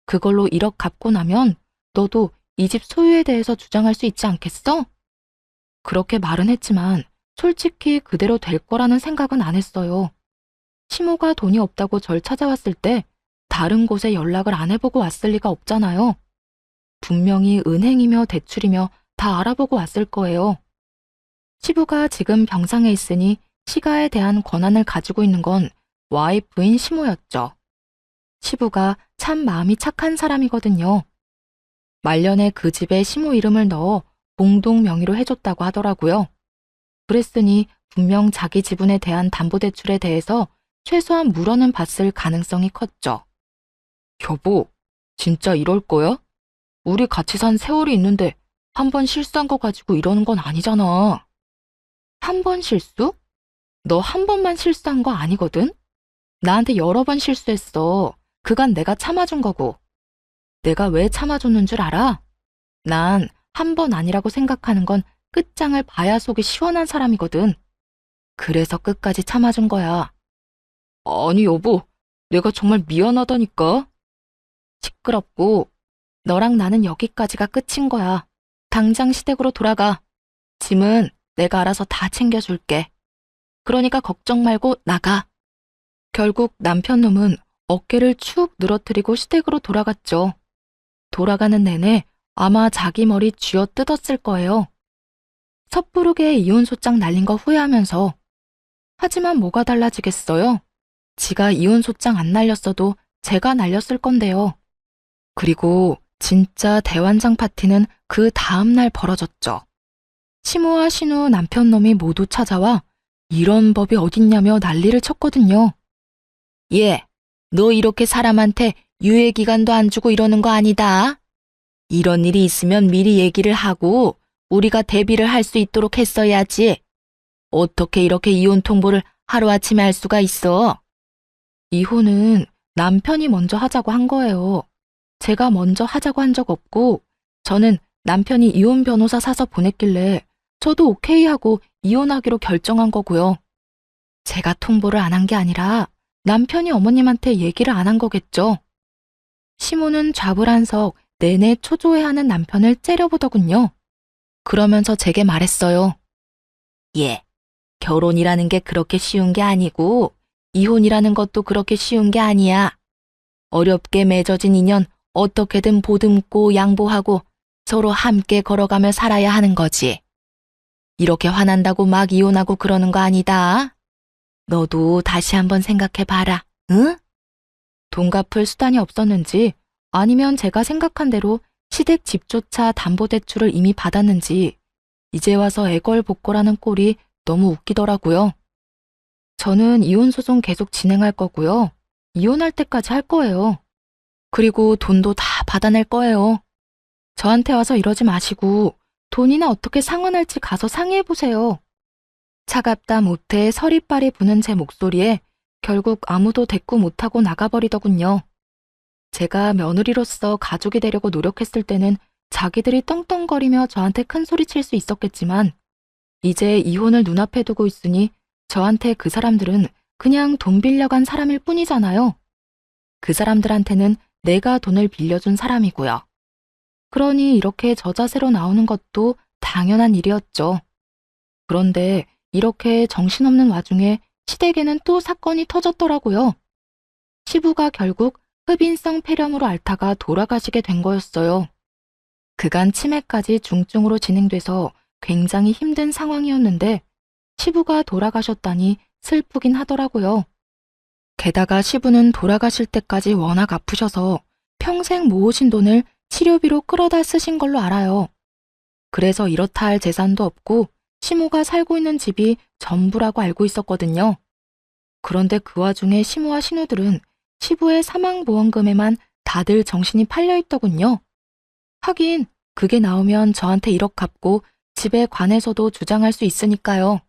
그걸로 1억 갚고 나면 너도 이 집 소유에 대해서 주장할 수 있지 않겠어? 그렇게 말은 했지만 솔직히 그대로 될 거라는 생각은 안 했어요. 시모가 돈이 없다고 절 찾아왔을 때 다른 곳에 연락을 안 해보고 왔을 리가 없잖아요. 분명히 은행이며 대출이며 다 알아보고 왔을 거예요. 시부가 지금 병상에 있으니 시가에 대한 권한을 가지고 있는 건 와이프인 시모였죠. 시부가 참 마음이 착한 사람이거든요. 말년에 그 집에 시모 이름을 넣어 공동 명의로 해줬다고 하더라고요. 그랬으니 분명 자기 지분에 대한 담보대출에 대해서 최소한 물어는 봤을 가능성이 컸죠. 여보, 진짜 이럴 거야? 우리 같이 산 세월이 있는데 한 번 실수한 거 가지고 이러는 건 아니잖아. 한 번 실수? 너 한 번만 실수한 거 아니거든? 나한테 여러 번 실수했어. 그간 내가 참아준 거고. 내가 왜 참아줬는 줄 알아? 난 한 번 아니라고 생각하는 건 끝장을 봐야 속이 시원한 사람이거든. 그래서 끝까지 참아준 거야. 아니 여보, 내가 정말 미안하다니까. 시끄럽고 너랑 나는 여기까지가 끝인 거야. 당장 시댁으로 돌아가. 짐은 내가 알아서 다 챙겨줄게. 그러니까 걱정 말고 나가. 결국 남편 놈은 어깨를 축 늘어뜨리고 시댁으로 돌아갔죠. 돌아가는 내내 아마 자기 머리 쥐어 뜯었을 거예요. 섣부르게 이혼소장 날린 거 후회하면서. 하지만 뭐가 달라지겠어요? 지가 이혼소장 안 날렸어도 제가 날렸을 건데요. 그리고 진짜 대환장 파티는 그 다음날 벌어졌죠. 시모와 신우 남편 놈이 모두 찾아와 이런 법이 어딨냐며 난리를 쳤거든요. 얘, 너 이렇게 사람한테 유예기간도 안 주고 이러는 거 아니다. 이런 일이 있으면 미리 얘기를 하고 우리가 대비를 할 수 있도록 했어야지. 어떻게 이렇게 이혼 통보를 하루아침에 할 수가 있어? 이혼은 남편이 먼저 하자고 한 거예요. 제가 먼저 하자고 한 적 없고 저는 남편이 이혼 변호사 사서 보냈길래 저도 오케이 하고 이혼하기로 결정한 거고요. 제가 통보를 안 한 게 아니라 남편이 어머님한테 얘기를 안 한 거겠죠. 시모는 좌불안석 내내 초조해하는 남편을 째려보더군요. 그러면서 제게 말했어요. 예, 결혼이라는 게 그렇게 쉬운 게 아니고 이혼이라는 것도 그렇게 쉬운 게 아니야. 어렵게 맺어진 인연 어떻게든 보듬고 양보하고 서로 함께 걸어가며 살아야 하는 거지. 이렇게 화난다고 막 이혼하고 그러는 거 아니다. 너도 다시 한번 생각해봐라, 응? 돈 갚을 수단이 없었는지 아니면 제가 생각한 대로 시댁 집조차 담보대출을 이미 받았는지 이제 와서 애걸복걸하는 꼴이 너무 웃기더라고요. 저는 이혼소송 계속 진행할 거고요. 이혼할 때까지 할 거예요. 그리고 돈도 다 받아낼 거예요. 저한테 와서 이러지 마시고 돈이나 어떻게 상환할지 가서 상의해보세요. 차갑다 못해 서리빨이 부는 제 목소리에 결국 아무도 대꾸 못하고 나가버리더군요. 제가 며느리로서 가족이 되려고 노력했을 때는 자기들이 떵떵거리며 저한테 큰 소리 칠 수 있었겠지만 이제 이혼을 눈앞에 두고 있으니 저한테 그 사람들은 그냥 돈 빌려간 사람일 뿐이잖아요. 그 사람들한테는 내가 돈을 빌려준 사람이고요. 그러니 이렇게 저자세로 나오는 것도 당연한 일이었죠. 그런데 이렇게 정신없는 와중에 시댁에는 또 사건이 터졌더라고요. 시부가 결국 흡인성 폐렴으로 앓다가 돌아가시게 된 거였어요. 그간 치매까지 중증으로 진행돼서 굉장히 힘든 상황이었는데 시부가 돌아가셨다니 슬프긴 하더라고요. 게다가 시부는 돌아가실 때까지 워낙 아프셔서 평생 모으신 돈을 치료비로 끌어다 쓰신 걸로 알아요. 그래서 이렇다 할 재산도 없고 시모가 살고 있는 집이 전부라고 알고 있었거든요. 그런데 그 와중에 시모와 신우들은 시부의 사망보험금에만 다들 정신이 팔려 있더군요. 하긴 그게 나오면 저한테 1억 갚고 집에 관해서도 주장할 수 있으니까요.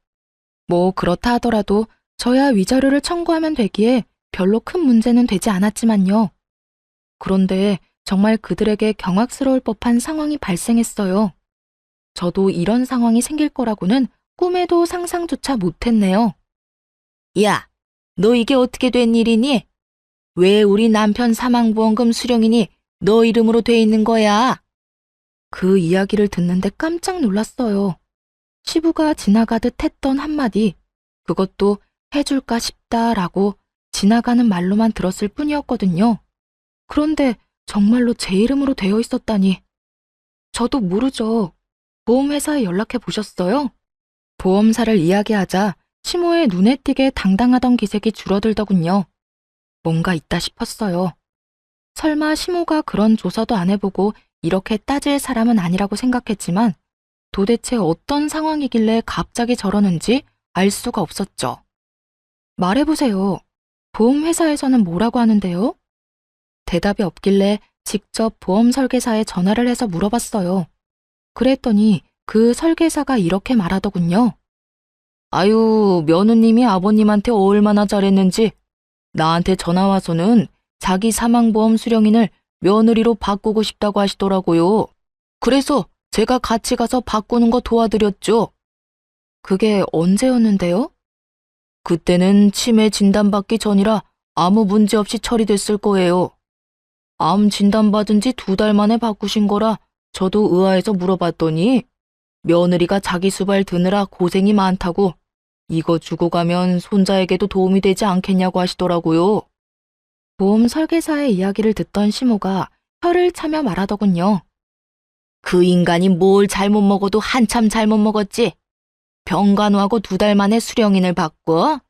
뭐 그렇다 하더라도 저야 위자료를 청구하면 되기에 별로 큰 문제는 되지 않았지만요. 그런데 정말 그들에게 경악스러울 법한 상황이 발생했어요. 저도 이런 상황이 생길 거라고는 꿈에도 상상조차 못했네요. 야, 너 이게 어떻게 된 일이니? 왜 우리 남편 사망보험금 수령인이 너 이름으로 돼 있는 거야? 그 이야기를 듣는데 깜짝 놀랐어요. 시부가 지나가듯 했던 한마디, 그것도 해줄까 싶다라고 지나가는 말로만 들었을 뿐이었거든요. 그런데 정말로 제 이름으로 되어 있었다니. 저도 모르죠. 보험회사에 연락해 보셨어요? 보험사를 이야기하자 시모의 눈에 띄게 당당하던 기색이 줄어들더군요. 뭔가 있다 싶었어요. 설마 시모가 그런 조사도 안 해보고 이렇게 따질 사람은 아니라고 생각했지만 도대체 어떤 상황이길래 갑자기 저러는지 알 수가 없었죠. 말해보세요. 보험회사에서는 뭐라고 하는데요? 대답이 없길래 직접 보험 설계사에 전화를 해서 물어봤어요. 그랬더니 그 설계사가 이렇게 말하더군요. 아유, 며느님이 아버님한테 얼마나 잘했는지 나한테 전화와서는 자기 사망보험 수령인을 며느리로 바꾸고 싶다고 하시더라고요. 그래서 제가 같이 가서 바꾸는 거 도와드렸죠. 그게 언제였는데요? 그때는 치매 진단받기 전이라 아무 문제 없이 처리됐을 거예요. 암 진단받은 지 2달 만에 바꾸신 거라 저도 의아해서 물어봤더니 며느리가 자기 수발 드느라 고생이 많다고 이거 주고 가면 손자에게도 도움이 되지 않겠냐고 하시더라고요. 보험 설계사의 이야기를 듣던 시모가 혀를 차며 말하더군요. 그 인간이 뭘 잘못 먹어도 한참 잘못 먹었지. 병간호하고 2달 만에 수령인을 바꿔?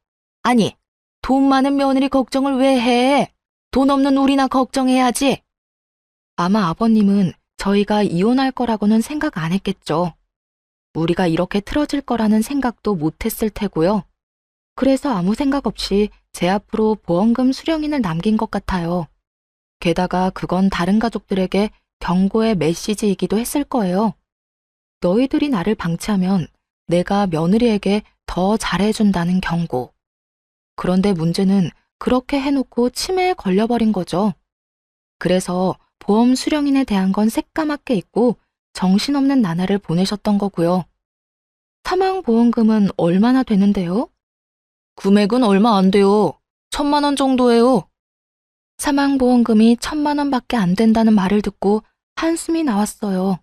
아니, 돈 많은 며느리 걱정을 왜 해? 돈 없는 우리나 걱정해야지. 아마 아버님은 저희가 이혼할 거라고는 생각 안 했겠죠. 우리가 이렇게 틀어질 거라는 생각도 못 했을 테고요. 그래서 아무 생각 없이 제 앞으로 보험금 수령인을 남긴 것 같아요. 게다가 그건 다른 가족들에게 경고의 메시지이기도 했을 거예요. 너희들이 나를 방치하면 내가 며느리에게 더 잘해준다는 경고. 그런데 문제는 그렇게 해놓고 치매에 걸려버린 거죠. 그래서 보험 수령인에 대한 건 새까맣게 잊고 정신없는 나날을 보내셨던 거고요. 사망보험금은 얼마나 되는데요? 금액은 얼마 안 돼요. 1,000만 원 정도예요. 사망보험금이 1,000만 원밖에 안 된다는 말을 듣고 한숨이 나왔어요.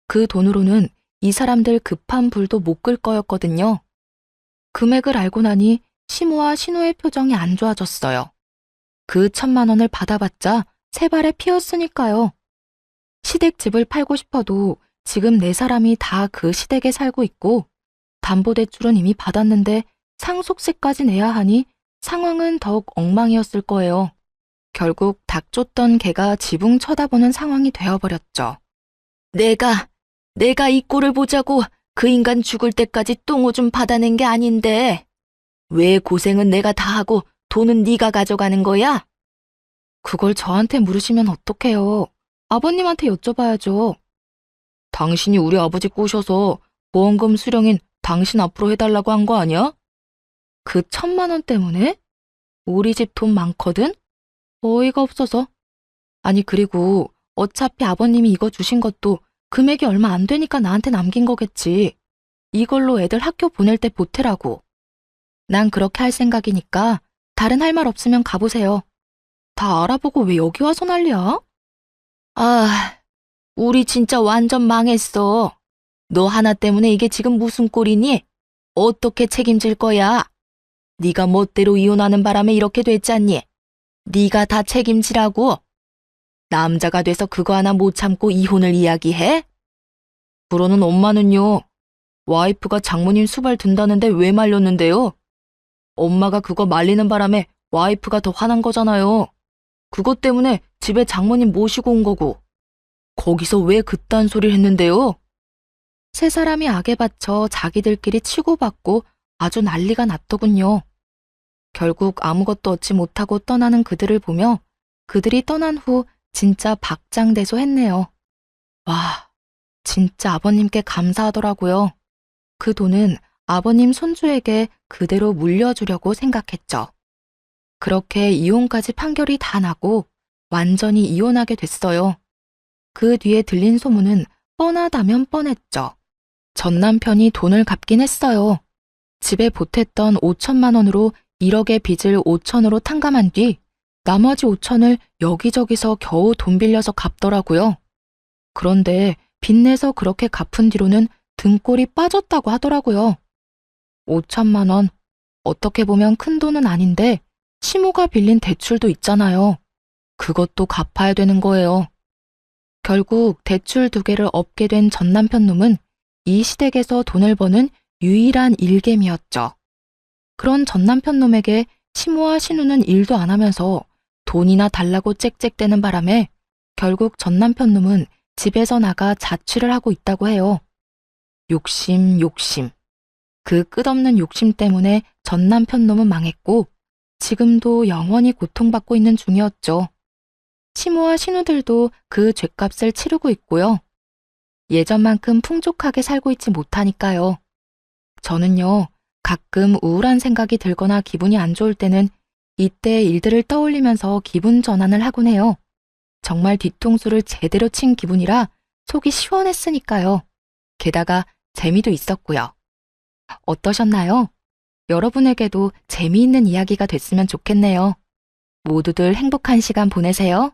그 돈으로는 이 사람들 급한 불도 못 끌 거였거든요. 금액을 알고 나니 시모와 신우의 표정이 안 좋아졌어요. 그 1,000만 원을 받아봤자 세 발에 피었으니까요. 시댁집을 팔고 싶어도 지금 네 사람이 다 그 시댁에 살고 있고 담보대출은 이미 받았는데 상속세까지 내야 하니 상황은 더욱 엉망이었을 거예요. 결국 닭 쫓던 개가 지붕 쳐다보는 상황이 되어버렸죠. 내가 이 꼴을 보자고 그 인간 죽을 때까지 똥오줌 받아낸 게 아닌데 왜 고생은 내가 다 하고 돈은 네가 가져가는 거야? 그걸 저한테 물으시면 어떡해요. 아버님한테 여쭤봐야죠. 당신이 우리 아버지 꼬셔서 보험금 수령인 당신 앞으로 해달라고 한 거 아니야? 그 1,000만 원 때문에? 우리 집 돈 많거든? 어이가 없어서. 아니 그리고 어차피 아버님이 이거 주신 것도 금액이 얼마 안 되니까 나한테 남긴 거겠지. 이걸로 애들 학교 보낼 때 보태라고. 난 그렇게 할 생각이니까 다른 할 말 없으면 가보세요. 다 알아보고 왜 여기 와서 난리야? 아, 우리 진짜 완전 망했어. 너 하나 때문에 이게 지금 무슨 꼴이니? 어떻게 책임질 거야? 네가 멋대로 이혼하는 바람에 이렇게 됐잖니? 네가 다 책임지라고. 남자가 돼서 그거 하나 못 참고 이혼을 이야기해? 그러는 엄마는요. 와이프가 장모님 수발 든다는데 왜 말렸는데요? 엄마가 그거 말리는 바람에 와이프가 더 화난 거잖아요. 그것 때문에 집에 장모님 모시고 온 거고. 거기서 왜 그딴 소리를 했는데요? 세 사람이 악에 받쳐 자기들끼리 치고받고 아주 난리가 났더군요. 결국 아무것도 얻지 못하고 떠나는 그들을 보며 그들이 떠난 후 진짜 박장대소했네요. 와, 진짜 아버님께 감사하더라고요. 그 돈은 아버님 손주에게 그대로 물려주려고 생각했죠. 그렇게 이혼까지 판결이 다 나고 완전히 이혼하게 됐어요. 그 뒤에 들린 소문은 뻔하다면 뻔했죠. 전 남편이 돈을 갚긴 했어요. 집에 보탰던 5천만 원으로 1억의 빚을 5천으로 탕감한 뒤 나머지 5천을 여기저기서 겨우 돈 빌려서 갚더라고요. 그런데 빚내서 그렇게 갚은 뒤로는 등골이 빠졌다고 하더라고요. 5천만 원, 어떻게 보면 큰 돈은 아닌데 시모가 빌린 대출도 있잖아요. 그것도 갚아야 되는 거예요. 결국 대출 2개를 엎게 된 전 남편 놈은 이 시댁에서 돈을 버는 유일한 일개미였죠. 그런 전 남편 놈에게 시모와 신우는 일도 안 하면서 돈이나 달라고 짹짹대는 바람에 결국 전 남편 놈은 집에서 나가 자취를 하고 있다고 해요. 욕심. 그 끝없는 욕심 때문에 전 남편 놈은 망했고 지금도 영원히 고통받고 있는 중이었죠. 시모와 신우들도 그 죗값을 치르고 있고요. 예전만큼 풍족하게 살고 있지 못하니까요. 저는요, 가끔 우울한 생각이 들거나 기분이 안 좋을 때는 이때의 일들을 떠올리면서 기분 전환을 하곤 해요. 정말 뒤통수를 제대로 친 기분이라 속이 시원했으니까요. 게다가 재미도 있었고요. 어떠셨나요? 여러분에게도 재미있는 이야기가 됐으면 좋겠네요. 모두들 행복한 시간 보내세요.